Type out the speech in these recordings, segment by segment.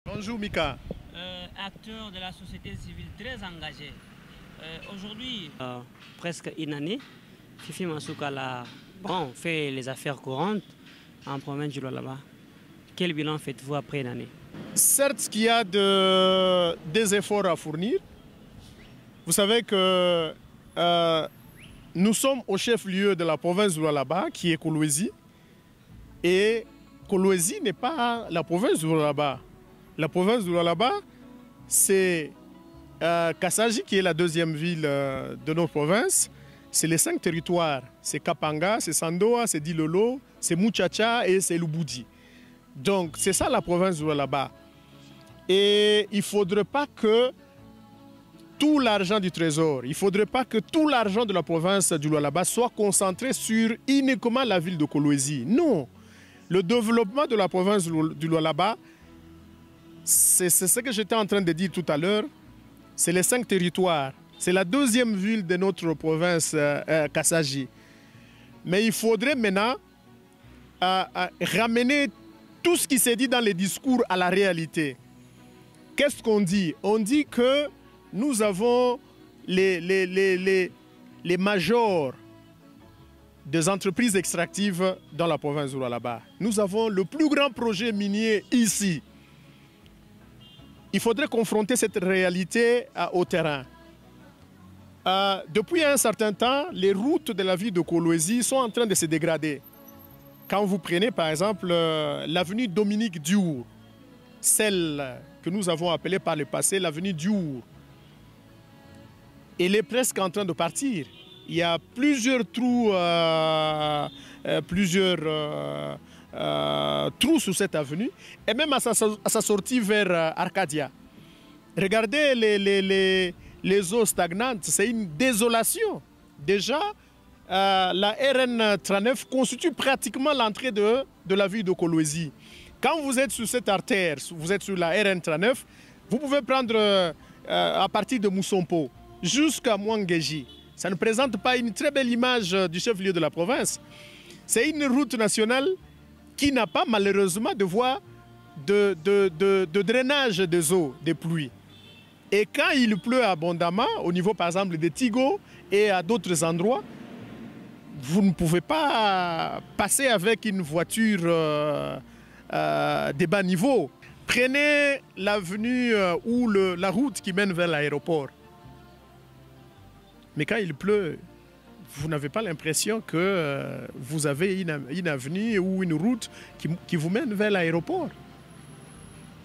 Bonjour Mika. Acteur de la société civile très engagé. Aujourd'hui, presque une année, Fifi Masuka fait les affaires courantes en province du Lualaba. Quel bilan faites-vous après une année? Certes qu'il y a des efforts à fournir. Vous savez que nous sommes au chef-lieu de la province du Lualaba, qui est Kolwezi. Et Kolwezi n'est pas la province du Lualaba. La province du Lualaba, c'est Kassaji, qui est la deuxième ville de notre province. C'est les 5 territoires. C'est Kapanga, c'est Sandoa, c'est Dilolo, c'est Muchacha et c'est Lubudi. Donc c'est ça la province du Lualaba. Et il ne faudrait pas que tout l'argent du trésor, il ne faudrait pas que tout l'argent de la province du Lualaba soit concentré sur uniquement la ville de Kolwezi. Non. Le développement de la province du Lualaba, c'est ce que j'étais en train de dire tout à l'heure. C'est les 5 territoires. C'est la deuxième ville de notre province, Kassaji. Mais il faudrait maintenant ramener tout ce qui s'est dit dans les discours à la réalité. Qu'est-ce qu'on dit? On dit que nous avons les majors des entreprises extractives dans la province du Lualaba. Nous avons le plus grand projet minier ici. Il faudrait confronter cette réalité au terrain. Depuis un certain temps, les routes de la ville de Kolwezi sont en train de se dégrader. Quand vous prenez par exemple l'avenue Dominique Diour, celle que nous avons appelée par le passé l'avenue Diour, elle est presque en train de partir. Il y a plusieurs trous, trous sur cette avenue, et même à sa sortie vers Arcadia. Regardez les eaux stagnantes, c'est une désolation. Déjà, la RN 39 constitue pratiquement l'entrée de la ville de Kolwezi. Quand vous êtes sur cette artère, vous êtes sur la RN 39, vous pouvez prendre à partir de Moussompo jusqu'à Mwangeji. Ça ne présente pas une très belle image du chef-lieu de la province. C'est une route nationale qui n'a pas malheureusement de voie de drainage des eaux, des pluies. Et quand il pleut abondamment, au niveau par exemple de Tigo et à d'autres endroits, vous ne pouvez pas passer avec une voiture de bas niveau. Prenez l'avenue ou la route qui mène vers l'aéroport. Mais quand il pleut, vous n'avez pas l'impression que vous avez une avenue ou une route qui vous mène vers l'aéroport.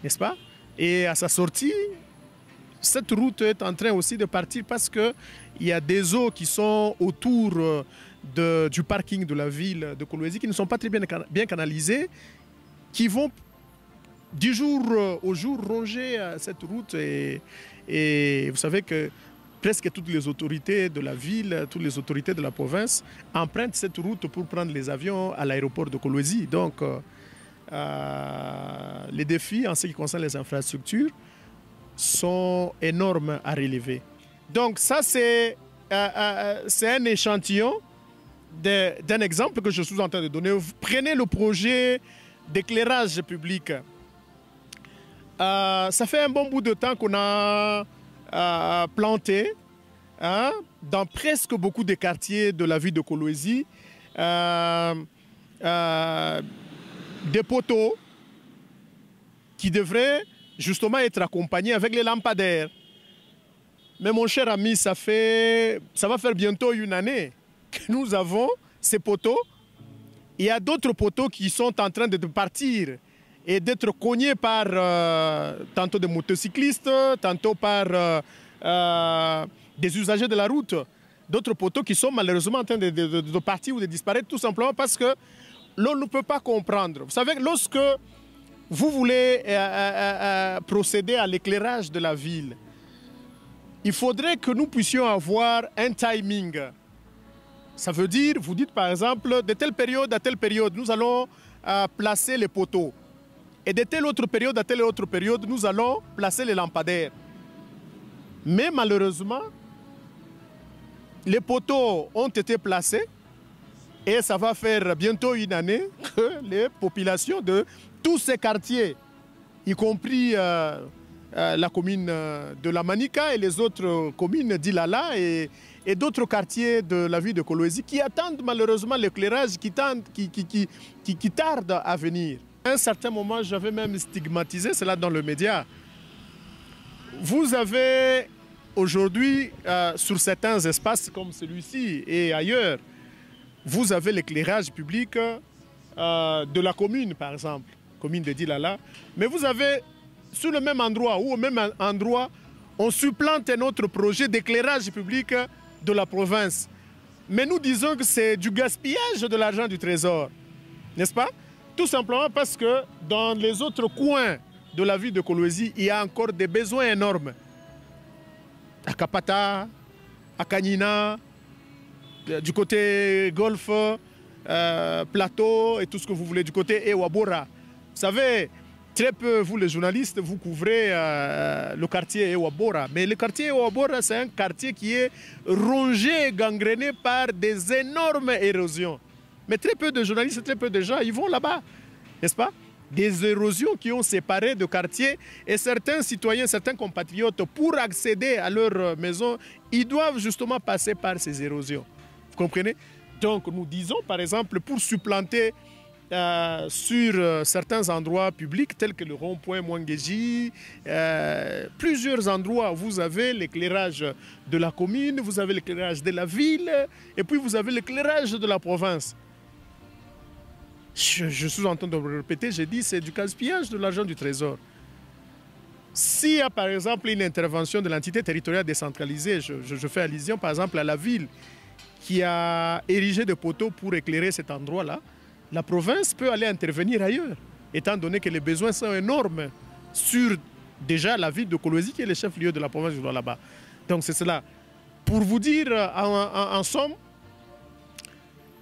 N'est-ce pas? Et à sa sortie, cette route est en train aussi de partir parce qu'il y a des eaux qui sont autour du parking de la ville de Kolwezi qui ne sont pas très bien canalisées, qui vont du jour au jour ronger cette route. Et vous savez que presque toutes les autorités de la ville, toutes les autorités de la province empruntent cette route pour prendre les avions à l'aéroport de Kolwezi. Donc, les défis en ce qui concerne les infrastructures sont énormes à relever. Donc, ça, c'est un échantillon d'un exemple que je suis en train de donner. Vous prenez le projet d'éclairage public. Ça fait un bon bout de temps qu'on a planté dans presque beaucoup de quartiers de la ville de Kolwezi des poteaux qui devraient justement être accompagnés avec les lampadaires. Mais mon cher ami, ça va faire bientôt une année que nous avons ces poteaux. Il y a d'autres poteaux qui sont en train de partir et d'être cognés par tantôt des motocyclistes, tantôt par des usagers de la route. D'autres poteaux qui sont malheureusement en train de partir ou de disparaître tout simplement parce que l'on ne peut pas comprendre. Vous savez, lorsque vous voulez procéder à l'éclairage de la ville, il faudrait que nous puissions avoir un timing. Ça veut dire, vous dites par exemple, de telle période à telle période, nous allons placer les poteaux. Et de telle autre période à telle autre période, nous allons placer les lampadaires. Mais malheureusement, les poteaux ont été placés et ça va faire bientôt une année que les populations de tous ces quartiers y compris la commune de la Manica et les autres communes d'Ilala et d'autres quartiers de la ville de Kolwezi qui attendent malheureusement l'éclairage qui tarde à venir. À un certain moment, j'avais même stigmatisé cela dans le média. Vous avez aujourd'hui, sur certains espaces comme celui-ci et ailleurs, vous avez l'éclairage public de la commune, par exemple, commune de Dilala, mais vous avez sur le même endroit ou au même endroit, on supplante notre projet d'éclairage public de la province. Mais nous disons que c'est du gaspillage de l'argent du trésor, n'est-ce pas? Tout simplement parce que dans les autres coins de la ville de Kolwezi, il y a encore des besoins énormes. À Kapata, à Kanina, du côté Golfe, Plateau et tout ce que vous voulez, du côté Ewabora. Vous savez, très peu, vous les journalistes, vous couvrez le quartier Ewabora. Mais le quartier Ewabora, c'est un quartier qui est rongé, gangréné par des énormes érosions. Mais très peu de journalistes, très peu de gens, ils vont là-bas, n'est-ce pas? Des érosions qui ont séparé de quartiers et certains citoyens, certains compatriotes, pour accéder à leur maison, ils doivent justement passer par ces érosions. Vous comprenez? Donc nous disons, par exemple, pour supplanter sur certains endroits publics tels que le rond-point Mwangeji, plusieurs endroits, vous avez l'éclairage de la commune, vous avez l'éclairage de la ville et puis vous avez l'éclairage de la province. Je suis en train de le répéter, j'ai dit c'est du gaspillage de l'argent du trésor. S'il y a par exemple une intervention de l'entité territoriale décentralisée, je fais allusion par exemple à la ville qui a érigé des poteaux pour éclairer cet endroit-là, la province peut aller intervenir ailleurs, étant donné que les besoins sont énormes sur déjà la ville de Kolwezi qui est le chef-lieu de la province du là-bas. Donc c'est cela. Pour vous dire en somme,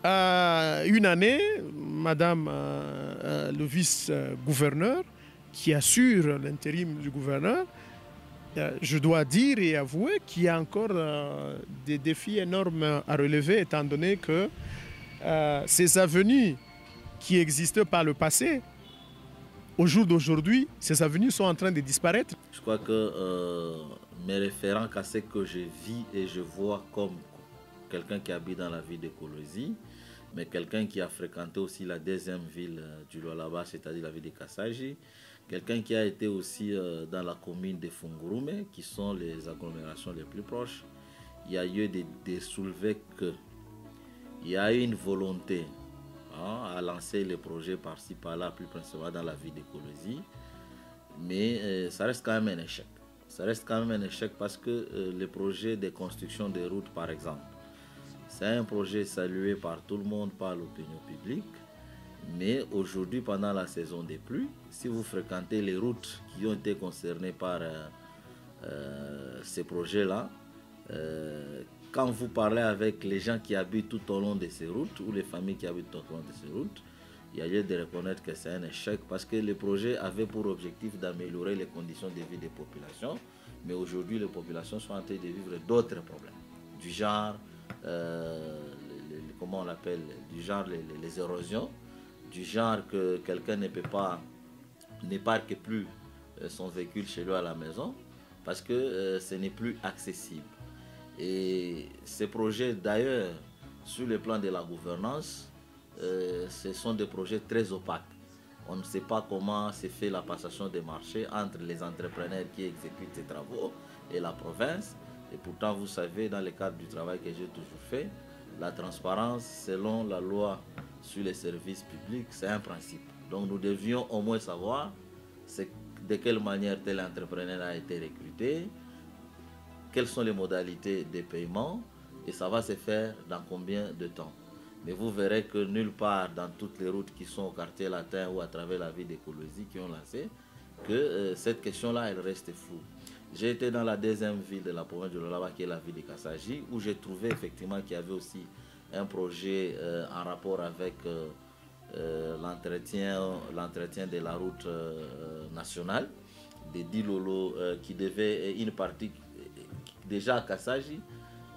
une année, madame le vice-gouverneur qui assure l'intérim du gouverneur, je dois dire et avouer qu'il y a encore des défis énormes à relever étant donné que ces avenues qui existaient par le passé, au jour d'aujourd'hui, ces avenues sont en train de disparaître. Je crois que mes référents à ce que je vis et je vois comme quelqu'un qui habite dans la ville de Kolwezi, mais quelqu'un qui a fréquenté aussi la deuxième ville du Lualaba, c'est-à-dire la ville de Kassaji, quelqu'un qui a été aussi dans la commune de Fungurume, qui sont les agglomérations les plus proches. Il y a eu des soulevés que il y a eu une volonté à lancer les projets par-ci, par-là, plus principalement dans la ville de Kolwezi, mais ça reste quand même un échec. Ça reste quand même un échec parce que le projet de construction des routes, par exemple, c'est un projet salué par tout le monde, par l'opinion publique. Mais aujourd'hui, pendant la saison des pluies, si vous fréquentez les routes qui ont été concernées par ces projets-là, quand vous parlez avec les gens qui habitent tout au long de ces routes ou les familles qui habitent tout au long de ces routes, il y a lieu de reconnaître que c'est un échec parce que le projet avait pour objectif d'améliorer les conditions de vie des populations. Mais aujourd'hui, les populations sont en train de vivre d'autres problèmes, du genre, comment on l'appelle, du genre les érosions, du genre que quelqu'un ne parque plus son véhicule chez lui à la maison parce que ce n'est plus accessible. Et ces projets d'ailleurs, sur le plan de la gouvernance, ce sont des projets très opaques. On ne sait pas comment se fait la passation des marchés entre les entrepreneurs qui exécutent ces travaux et la province. Et pourtant, vous savez, dans le cadre du travail que j'ai toujours fait, la transparence, selon la loi sur les services publics, c'est un principe. Donc nous devions au moins savoir de quelle manière tel entrepreneur a été recruté, quelles sont les modalités de paiement et ça va se faire dans combien de temps. Mais vous verrez que nulle part dans toutes les routes qui sont au quartier latin ou à travers la ville de Kolwezi qui ont lancé, que cette question-là, elle reste floue. J'ai été dans la deuxième ville de la province de Lualaba, qui est la ville de Kassaji, où j'ai trouvé effectivement qu'il y avait aussi un projet en rapport avec l'entretien de la route nationale, des Dilolo, qui devait une partie déjà à Kassaji.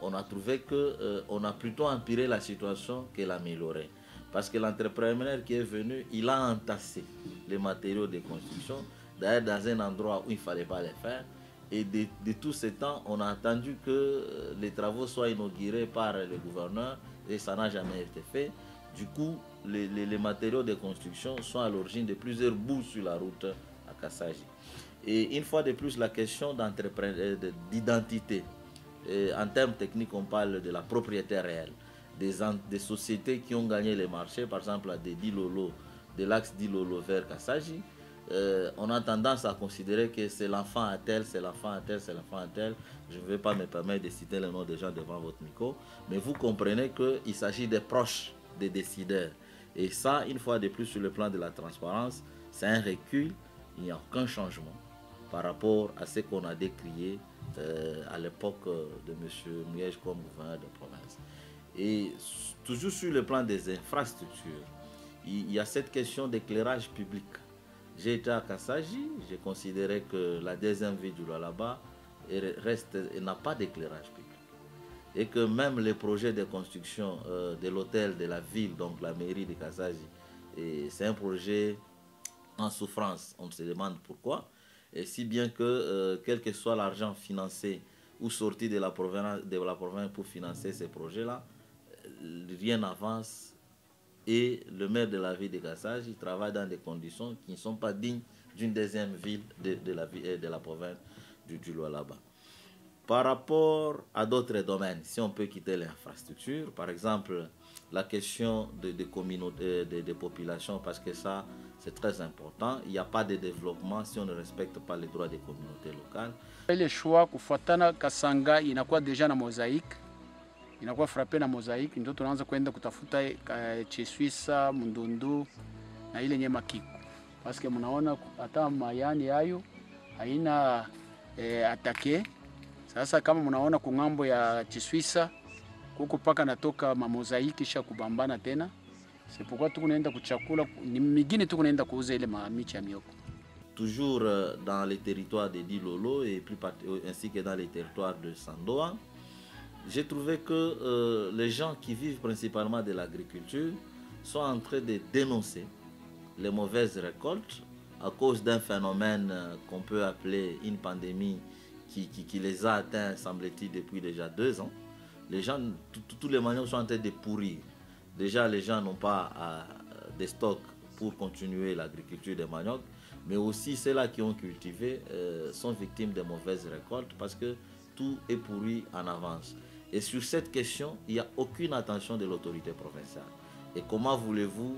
On a trouvé qu'on a plutôt empiré la situation que l'améliorer. Parce que l'entrepreneur qui est venu, il a entassé les matériaux de construction d'ailleurs dans un endroit où il ne fallait pas les faire. Et de tout ce temps, on a attendu que les travaux soient inaugurés par le gouverneur et ça n'a jamais été fait. Du coup, les matériaux de construction sont à l'origine de plusieurs bouts sur la route à Kassaji. Et une fois de plus, la question d'identité. En termes techniques, on parle de la propriété réelle. Des sociétés qui ont gagné les marchés, par exemple de l'axe Dilolo vers Kassaji. On a tendance à considérer que c'est l'enfant à tel, c'est l'enfant à tel, c'est l'enfant à tel. Je ne vais pas me permettre de citer le nom des gens devant votre micro, mais vous comprenez qu'il s'agit des proches des décideurs. Et ça, une fois de plus, sur le plan de la transparence, c'est un recul, il n'y a aucun changement par rapport à ce qu'on a décrié à l'époque de M. Miege comme gouverneur de province. Et toujours sur le plan des infrastructures, il y a cette question d'éclairage public. J'ai été à Kassaji, j'ai considéré que la deuxième ville du Lualaba n'a pas d'éclairage public. Et que même les projets de construction de l'hôtel de la ville, donc la mairie de Kassaji, c'est un projet en souffrance. On se demande pourquoi. Et si bien que, quel que soit l'argent financé ou sorti de la province pour financer ces projets-là, rien n'avance. Et le maire de la ville de Kassaji travaille dans des conditions qui ne sont pas dignes d'une deuxième ville de la province du Lualaba. Par rapport à d'autres domaines, si on peut quitter l'infrastructure, par exemple la question des communautés, des populations, parce que ça c'est très important, il n'y a pas de développement si on ne respecte pas les droits des communautés locales. Le choix kufuatana Kasanga inakuwa deja na mosaïque, inakuwa frappé na mosaïque, ndio tunaanza kwenda kutafuta Cheswisa, Mundundu na ile nyema Kiku. Parce que mnaona hata mayani yayo haina atake. Sasa kama mnaona kungambo ya Cheswisa kuko paka natoka mamozaiki kisha kubambana tena. C'est pourquoi tukunaenda kuchakula ni migine tukunaenda kuuza ile michi ya mioko. Toujours dans les territoires de Dilolo et ainsi que dans les territoires de Sandoa, j'ai trouvé que les gens qui vivent principalement de l'agriculture sont en train de dénoncer les mauvaises récoltes à cause d'un phénomène qu'on peut appeler une pandémie qui les a atteints, semble-t-il, depuis déjà 2 ans. Les gens, tous les maniocs sont en train de pourrir. Déjà, les gens n'ont pas des stocks pour continuer l'agriculture des maniocs, mais aussi ceux-là qui ont cultivé sont victimes de mauvaises récoltes parce que tout est pourri en avance. Et sur cette question, il n'y a aucune attention de l'autorité provinciale. Et comment voulez-vous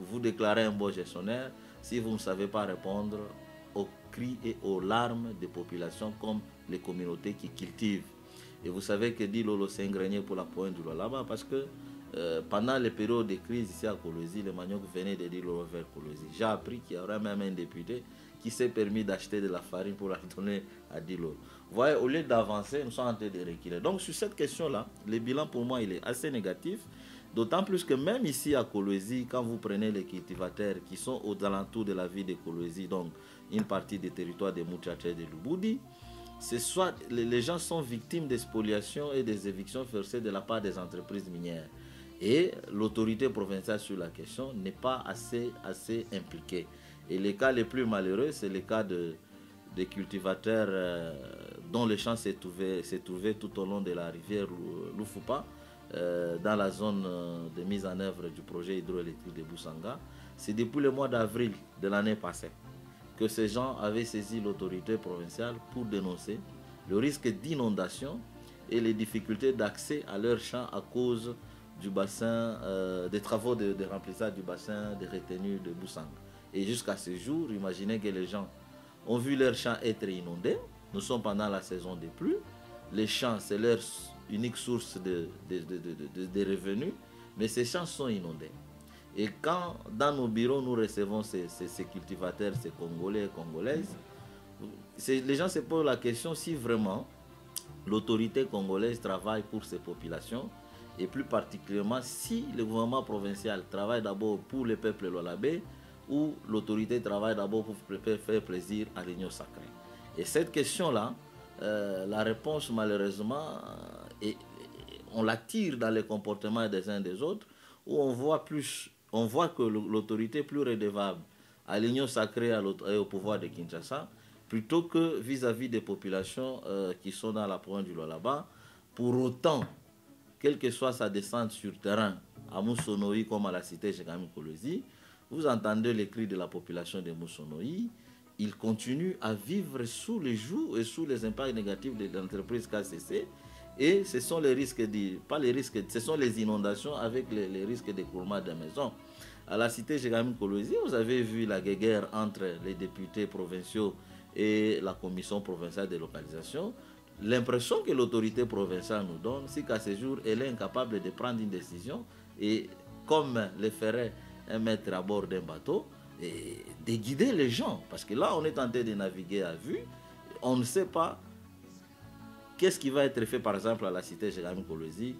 vous déclarer un bon gestionnaire si vous ne savez pas répondre aux cris et aux larmes des populations comme les communautés qui cultivent? Et vous savez que Dilolo s'est ingréné pour la pointe du Lualaba parce que pendant les périodes de crise ici à Kolwezi, les maniocs venaient de Dilolo vers Kolwezi. J'ai appris qu'il y aurait même un député qui s'est permis d'acheter de la farine pour la donner à Dilolo. Vous voyez, au lieu d'avancer, nous sommes en train de reculer. Donc sur cette question-là, le bilan pour moi il est assez négatif. D'autant plus que même ici à Kolwezi, quand vous prenez les cultivateurs qui sont aux alentours de la ville de Kolwezi, donc une partie des territoires de Mouchache et de Lubudi, soit les gens sont victimes des spoliations et des évictions forcées de la part des entreprises minières. Et l'autorité provinciale sur la question n'est pas assez impliquée. Et les cas les plus malheureux, c'est le cas des cultivateurs dont les champs s'est trouvé tout au long de la rivière Lufupa, dans la zone de mise en œuvre du projet hydroélectrique de Boussanga. C'est depuis le mois d'avril de l'année passée que ces gens avaient saisi l'autorité provinciale pour dénoncer le risque d'inondation et les difficultés d'accès à leurs champs à cause du bassin, des travaux de remplissage du bassin de retenue de Boussanga. Et jusqu'à ce jour, imaginez que les gens ont vu leurs champs être inondés. Nous sommes pendant la saison des pluies. Les champs, c'est leur unique source de revenus, mais ces champs sont inondés. Et quand dans nos bureaux nous recevons ces cultivateurs, ces Congolais et Congolaises, les gens se posent la question si vraiment l'autorité congolaise travaille pour ces populations et plus particulièrement si le gouvernement provincial travaille d'abord pour le peuple lualabé ou l'autorité travaille d'abord pour faire plaisir à l'Union sacrée. Et cette question-là, la réponse malheureusement, on la tire dans les comportements des uns des autres, où on voit que l'autorité est plus redevable à l'union sacrée et au pouvoir de Kinshasa, plutôt que vis-à-vis des populations qui sont dans la province du Lualaba. Pour autant, quelle que soit sa descente sur terrain, à Moussonoï comme à la cité Jekami Kolosi, vous entendez les cris de la population de Moussonoï. Ils continuent à vivre sous les jougs et sous les impacts négatifs de l'entreprise KCC. Et ce sont les risques, pas les risques, ce sont les inondations avec les risques d'écroulement des maisons. À la cité Jekami Kolosi, vous avez vu la guerre entre les députés provinciaux et la commission provinciale de localisation. L'impression que l'autorité provinciale nous donne, c'est qu'à ce jour, elle est incapable de prendre une décision et, comme le ferait un maître à bord d'un bateau, et de guider les gens. Parce que là, on est tenté de naviguer à vue. On ne sait pas qu'est-ce qui va être fait, par exemple, à la cité Jekami Kolosi.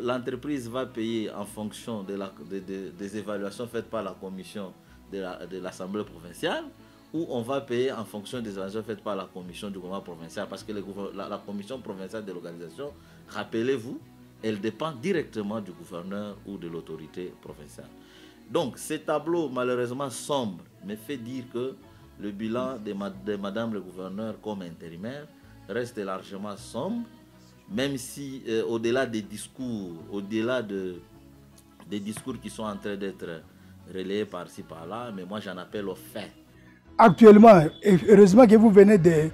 L'entreprise va payer en fonction des évaluations faites par la commission de l'Assemblée provinciale, ou on va payer en fonction des évaluations faites par la commission du gouvernement provincial. Parce que la commission provinciale de l'organisation, rappelez-vous, elle dépend directement du gouverneur ou de l'autorité provinciale. Donc, ce tableau, malheureusement sombre, me fait dire que le bilan de Madame le gouverneur comme intérimaire reste largement sombre, même si, au-delà des discours, au-delà des discours qui sont en train d'être relayés par-ci, par-là, mais moi, j'en appelle aux faits. Actuellement, et heureusement que vous venez de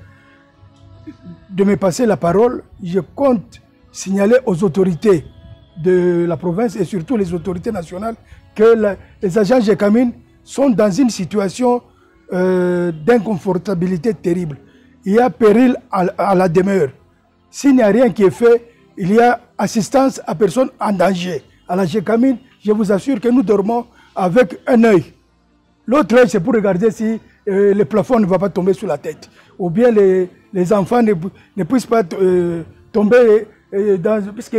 me passer la parole, je compte signaler aux autorités de la province et surtout les autorités nationales que les agents Gécamine sont dans une situation d'inconfortabilité terrible. Il y a péril à la demeure. S'il n'y a rien qui est fait, il y a assistance à personnes en danger. À la Gécamine, je vous assure que nous dormons avec un œil. L'autre œil, c'est pour regarder si le plafond ne va pas tomber sur la tête. Ou bien les enfants ne puissent pas tomber puisque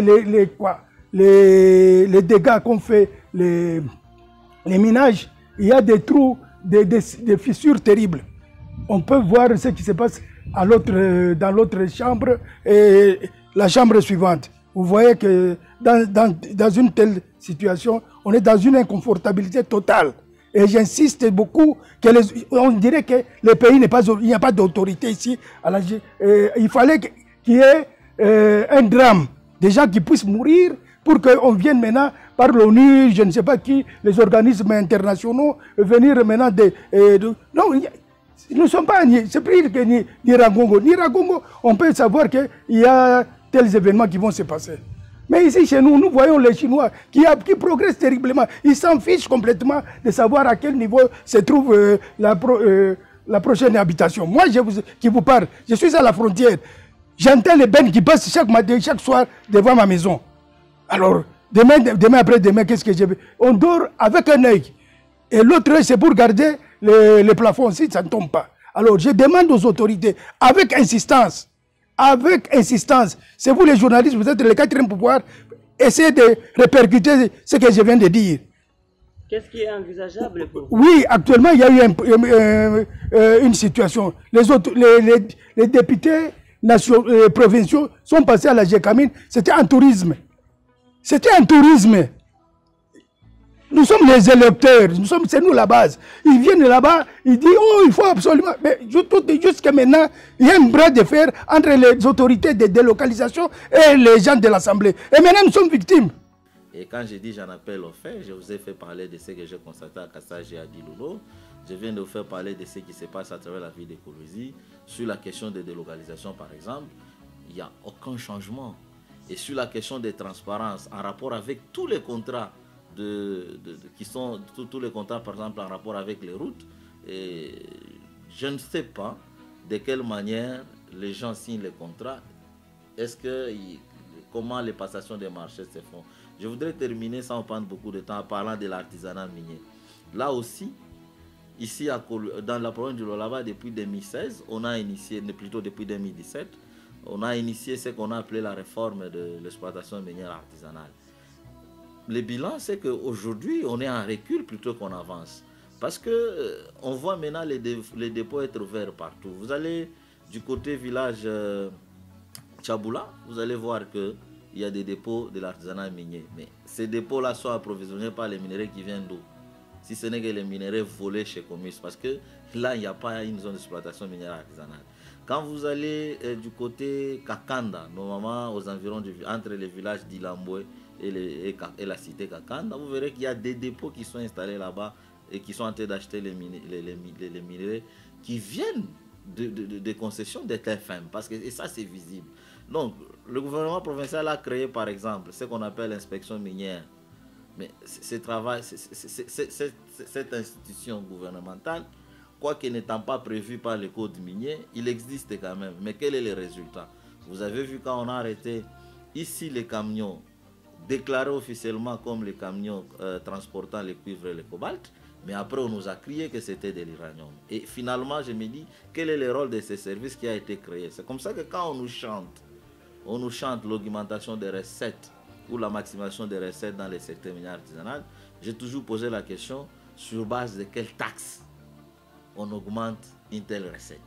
les dégâts qu'ont fait les minages, il y a des trous, des fissures terribles. On peut voir ce qui se passe dans l'autre chambre et la chambre suivante. Vous voyez que dans une telle situation, on est dans une inconfortabilité totale. Et j'insiste beaucoup on dirait que le pays n'est pas, il n'y a pas d'autorité ici. Il fallait qu'il y ait un drame, des gens qui puissent mourir pour qu'on vienne maintenant par l'ONU, je ne sais pas qui, les organismes internationaux, venir maintenant non, nous ne sommes pas, c'est plus que ni Ragongo. Ni Ragongo, on peut savoir qu'il y a tels événements qui vont se passer. Mais ici, chez nous, nous voyons les Chinois qui progressent terriblement. Ils s'en fichent complètement de savoir à quel niveau se trouve la prochaine habitation. Moi, qui vous parle, je suis à la frontière. J'entends les bennes qui passent chaque matin, chaque soir devant ma maison. Alors, demain après-demain, qu'est-ce que je vais? On dort avec un œil. Et l'autre œil, c'est pour garder les plafonds, si ça ne tombe pas. Alors, je demande aux autorités, avec insistance, c'est vous les journalistes, vous êtes le quatrième pouvoir, essayez de répercuter ce que je viens de dire. Qu'est-ce qui est envisageable pour vous? Oui, actuellement, il y a eu une situation. Les députés provinciaux sont passés à la Gécamine, c'était un tourisme. C'était un tourisme. Nous sommes les électeurs, c'est nous la base. Ils viennent là-bas, ils disent, oh, il faut absolument... Mais jusqu'à maintenant, il y a un bras de fer entre les autorités de délocalisation et les gens de l'Assemblée. Et maintenant, nous sommes victimes. Et quand je dis j'en appelle aux faits, je vous ai fait parler de ce que j'ai constaté à Kassage et à Diloulo. Je viens de vous faire parler de ce qui se passe à travers la ville de Kolosi. Sur la question de délocalisation, par exemple, il n'y a aucun changement. Et sur la question de transparence, en rapport avec tous les contrats, qui sont tous les contrats, par exemple, en rapport avec les routes, et je ne sais pas de quelle manière les gens signent les contrats. Comment les passations des marchés se font? Je voudrais terminer sans prendre beaucoup de temps en parlant de l'artisanat minier. Là aussi, ici dans la province du Lualaba, depuis 2016, on a initié, plutôt depuis 2017, on a initié ce qu'on a appelé la réforme de l'exploitation minière artisanale. Le bilan, c'est qu'aujourd'hui, on est en recul plutôt qu'on avance. Parce qu'on voit maintenant les dépôts être ouverts partout. Vous allez du côté village Tchaboula, vous allez voir qu'il y a des dépôts de l'artisanat minier. Mais ces dépôts-là sont approvisionnés par les minerais qui viennent d'où? si ce n'est que les minerais volés chez Comus, parce que là, il n'y a pas une zone d'exploitation minière artisanale. Quand vous allez du côté Kakanda, normalement aux environs entre les villages d'Ilamboué et la cité Kakanda, vous verrez qu'il y a des dépôts qui sont installés là-bas et qui sont en train d'acheter les minerais qui viennent de concessions des TFM, parce que et ça c'est visible. Donc le gouvernement provincial a créé par exemple ce qu'on appelle l'inspection minière, mais cette institution gouvernementale, quoique n'étant pas prévu par le code minier, il existe quand même. Mais quel est le résultat? Vous avez vu quand on a arrêté ici les camions déclarés officiellement comme les camions transportant le cuivre et le cobalt, mais après on nous a crié que c'était de l'uranium. Et finalement je me dis, quel est le rôle de ces services qui a été créé? C'est comme ça que quand on nous chante l'augmentation des recettes ou la maximisation des recettes dans les secteurs miniers artisanaux, j'ai toujours posé la question, sur base de quelle taxe on augmente une telle recette?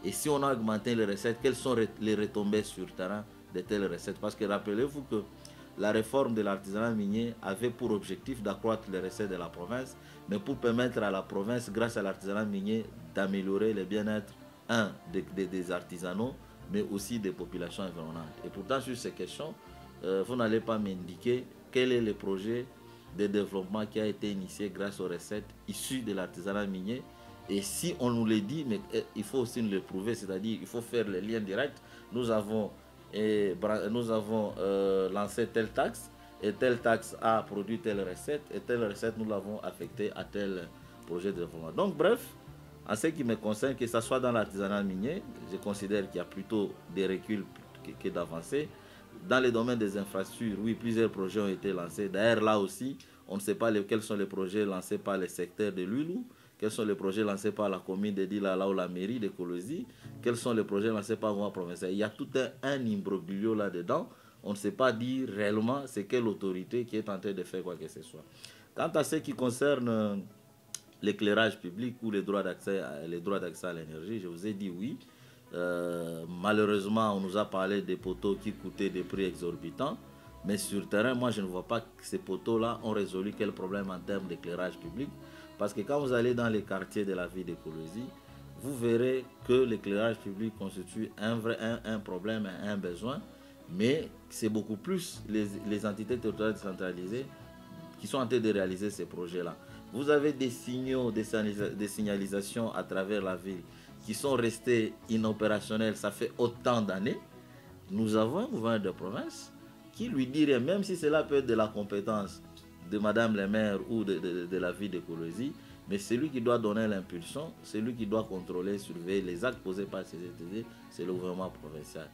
Et si on a augmenté les recettes, quelles sont les retombées sur le terrain de telles recettes? Parce que rappelez-vous que la réforme de l'artisanat minier avait pour objectif d'accroître les recettes de la province, mais pour permettre à la province, grâce à l'artisanat minier, d'améliorer le bien-être, des artisanaux, mais aussi des populations environnantes. Et pourtant, sur ces questions, vous n'allez pas m'indiquer quel est le projet de développement qui a été initié grâce aux recettes issues de l'artisanat minier. Et si on nous le dit, mais il faut aussi nous le prouver, c'est-à-dire il faut faire les liens directs. Nous avons lancé telle taxe, et telle taxe a produit telle recette, et telle recette nous l'avons affectée à tel projet de développement. Donc bref, en ce qui me concerne, que ce soit dans l'artisanat minier, je considère qu'il y a plutôt des reculs que d'avancées. Dans les domaines des infrastructures, oui, plusieurs projets ont été lancés. D'ailleurs, là aussi, on ne sait pas quels sont les projets lancés par les secteurs de Luilou, quels sont les projets lancés par la commune de Dilala ou la mairie de Kolosi, quels sont les projets lancés par le gouvernement provincial. Il y a tout un imbroglio là-dedans. On ne sait pas dire réellement c'est quelle autorité qui est en train de faire quoi que ce soit. Quant à ce qui concerne l'éclairage public ou les droits d'accès à l'énergie, je vous ai dit oui. Malheureusement, on nous a parlé des poteaux qui coûtaient des prix exorbitants, mais sur le terrain, moi je ne vois pas que ces poteaux-là ont résolu quel problème en termes d'éclairage public, parce que quand vous allez dans les quartiers de la ville de Kolosi, vous verrez que l'éclairage public constitue un problème, un besoin, mais c'est beaucoup plus les entités territoriales décentralisées qui sont en train de réaliser ces projets-là. Vous avez des signaux, des signalisations à travers la ville qui sont restés inopérationnels, ça fait autant d'années. Nous avons un gouverneur de province qui lui dirait, même si cela peut être de la compétence de Madame le maire ou de la ville de Kolosi, mais c'est lui qui doit donner l'impulsion, c'est lui qui doit contrôler, surveiller les actes posés par ces entités, c'est le gouvernement provincial.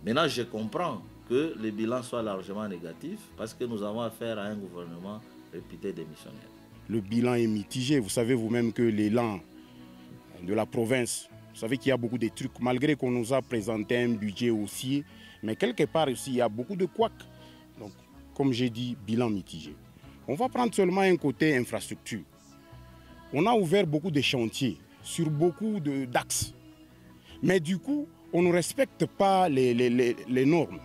Maintenant, je comprends que le bilan soit largement négatif parce que nous avons affaire à un gouvernement réputé démissionnaire. Le bilan est mitigé. Vous savez vous-même que l'élan de la province, vous savez qu'il y a beaucoup de trucs, malgré qu'on nous a présenté un budget haussier, mais quelque part aussi, il y a beaucoup de couacs. Donc, comme j'ai dit, bilan mitigé. On va prendre seulement un côté infrastructure. On a ouvert beaucoup de chantiers sur beaucoup d'axes. Mais du coup, on ne respecte pas les normes.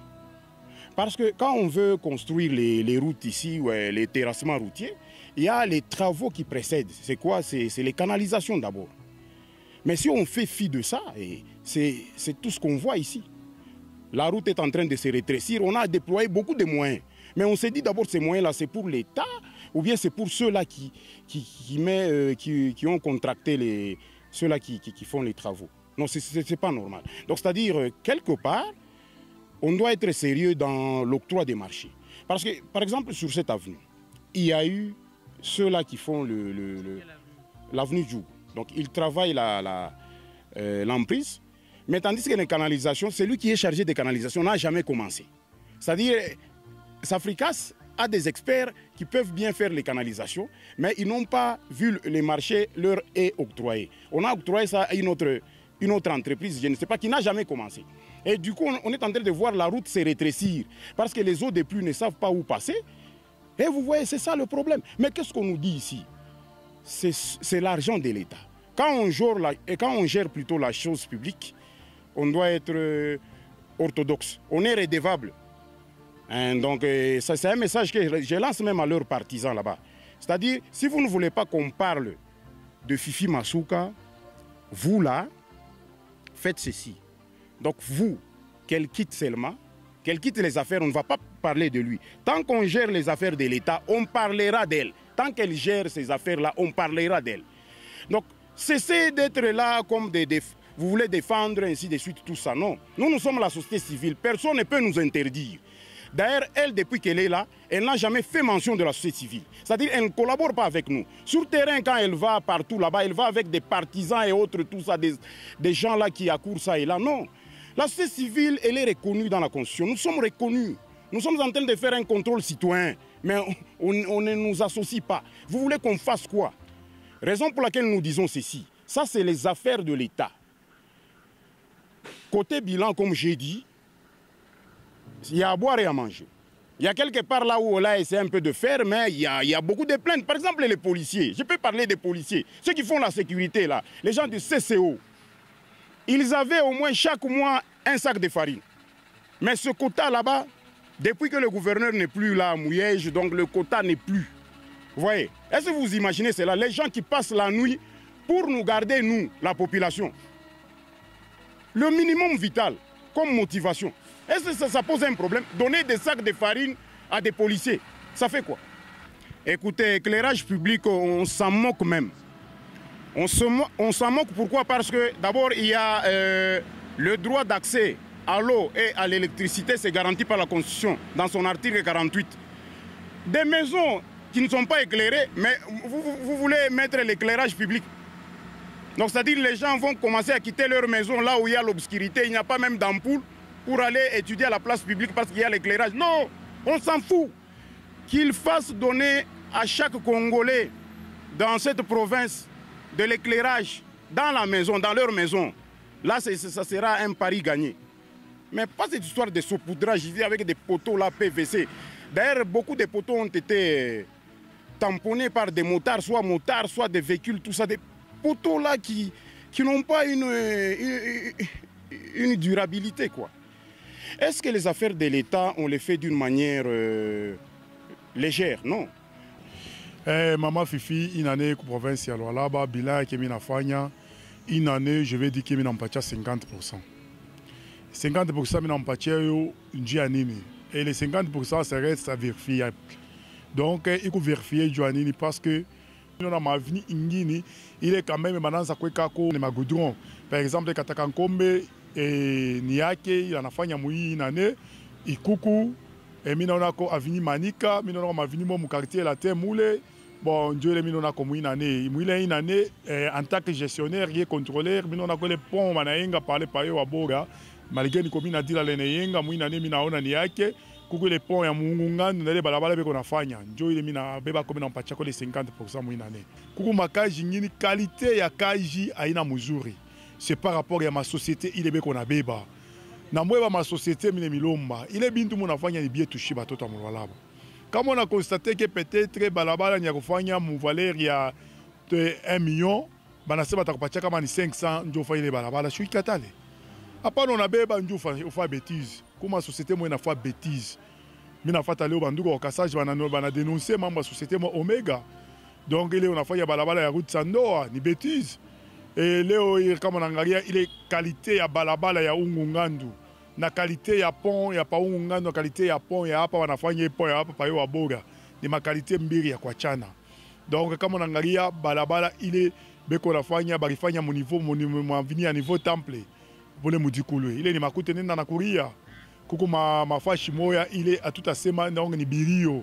Parce que quand on veut construire les routes ici, les terrassements routiers, il y a les travaux qui précèdent. C'est quoi? C'est les canalisations d'abord. Mais si on fait fi de ça, c'est tout ce qu'on voit ici. La route est en train de se rétrécir, on a déployé beaucoup de moyens. Mais on s'est dit d'abord ces moyens-là, c'est pour l'État ou bien c'est pour ceux-là qui ont contracté, ceux-là qui font les travaux. Non, ce n'est pas normal. Donc c'est-à-dire, quelque part, on doit être sérieux dans l'octroi des marchés. Parce que, par exemple, sur cette avenue, il y a eu ceux-là qui font l'avenue Djoug. Donc ils travaillent l'emprise. Mais tandis que les canalisations, celui qui est chargé des canalisations n'a jamais commencé. C'est-à-dire, Safricas a des experts qui peuvent bien faire les canalisations, mais ils n'ont pas vu les marchés leur est octroyé. On a octroyé ça à une autre entreprise, je ne sais pas, qui n'a jamais commencé. Et du coup, on est en train de voir la route se rétrécir, parce que les eaux des pluies ne savent pas où passer. Et vous voyez, c'est ça le problème. Mais qu'est-ce qu'on nous dit ici? C'est l'argent de l'État. Quand on gère plutôt la chose publique, on doit être orthodoxe. On est redevable. Hein, donc, c'est un message que je lance même à leurs partisans là-bas. C'est-à-dire, si vous ne voulez pas qu'on parle de Fifi Masuka, vous là, faites ceci. Donc vous, qu'elle quitte seulement, qu'elle quitte les affaires, on ne va pas parler de lui. Tant qu'on gère les affaires de l'État, on parlera d'elle. Tant qu'elle gère ces affaires-là, on parlera d'elle. Donc, cessez d'être là comme vous voulez défendre, ainsi de suite, tout ça. Non, nous sommes la société civile. Personne ne peut nous interdire. D'ailleurs, elle, depuis qu'elle est là, elle n'a jamais fait mention de la société civile. C'est-à-dire qu'elle ne collabore pas avec nous. Sur le terrain, quand elle va partout là-bas, elle va avec des partisans et autres, tout ça, des gens là qui accourent ça et là. Non. La société civile, elle est reconnue dans la Constitution. Nous sommes reconnus. Nous sommes en train de faire un contrôle citoyen, mais on ne nous associe pas. Vous voulez qu'on fasse quoi? Raison pour laquelle nous disons ceci. Ça, c'est les affaires de l'État. Côté bilan, comme j'ai dit, il y a à boire et à manger. Il y a quelque part là où on a essayé un peu de faire, mais il y a beaucoup de plaintes. Par exemple, les policiers. Je peux parler des policiers. Ceux qui font la sécurité là, les gens du CCO. Ils avaient au moins chaque mois un sac de farine. Mais ce quota là-bas, depuis que le gouverneur n'est plus là à Mouyège, donc le quota n'est plus. Vous voyez? Est-ce que vous imaginez cela? Les gens qui passent la nuit pour nous garder, nous, la population. Le minimum vital comme motivation. Est-ce que ça pose un problème? Donner des sacs de farine à des policiers, ça fait quoi? Écoutez, éclairage public, on s'en moque même. On s'en moque pourquoi? Parce que d'abord, il y a le droit d'accès à l'eau et à l'électricité, c'est garanti par la Constitution, dans son article 48. Des maisons qui ne sont pas éclairées, mais vous voulez mettre l'éclairage public. Donc c'est-à-dire que les gens vont commencer à quitter leur maison là où il y a l'obscurité, il n'y a pas même d'ampoule pour aller étudier à la place publique parce qu'il y a l'éclairage. Non, on s'en fout. Qu'ils fassent donner à chaque Congolais dans cette province de l'éclairage dans la maison, dans leur maison. Là, ça sera un pari gagné. Mais pas cette histoire de saupoudrage ici avec des poteaux là PVC. D'ailleurs, beaucoup de poteaux ont été tamponnés par des motards, soit des véhicules, tout ça. Des poteaux là qui n'ont pas une durabilité, quoi. Est-ce que les affaires de l'État, on les fait d'une manière légère? Non. Maman Fifi, une année provinciale, là-bas, bilan qui est minafanya, une année, je vais dire qu'il y a 50%. 50% minampatia yo njianini. Et les 50% ça reste à vérifier. Donc il faut vérifier Joanini parce que dans ma vie il est quand même maintenant ça kwekako ne magoudron. Par exemple Katakankombe et Niake il en a fanya mui une année ikuku et minonako avini Manika minonako mavini mo quartier la terre moule. Bon, Dieu les minonako mui une année. Mouile une année en tant que gestionnaire et contrôleur minonako les ponts manaenga parler par yo aboga. Malgré que mina dila lene yenga mwina ne mina ona ni yake kuku le pont ya mungunga ndele balabala beko nafanya njo ile mina beba komina mpacha ko le 50% mwina ne kuku makaji ngini qualité ya kaji aina muzuri c'est par rapport à ma société ile beko na beba na mweba ma société mine milomba ile bintu munafanya ni bien toucher batoto mulwalabo comme on a constaté que peut-être balabala nya kufanya mu valeur ya 1 million banasema takupacha kama ni 500 njo fa ile balabala shui katale. Après, on a fait bêtise. Comment la société a fait bêtise? On a fait aller au bandou au cassage, on a dénoncé membre de la société Omega. Donc, on a fait la route Sandoa, ni bêtise. Et là, comme on a il est qualité ya balabala ya ungungandu. Na qualité ya pont ya pa ungungandu, na qualité ya pont ya hapa wanafanya pont ya hapa pa yo aboga. Ni ma qualité mbiri ya kwa chana. Donc, comme on a balabala il est beko nafanya barifanya mon niveau mon vini à niveau temple. Bole mudikulu ile ni makute nenda na kuria kuku mafashi moya ile atuta sema ndongo ni birio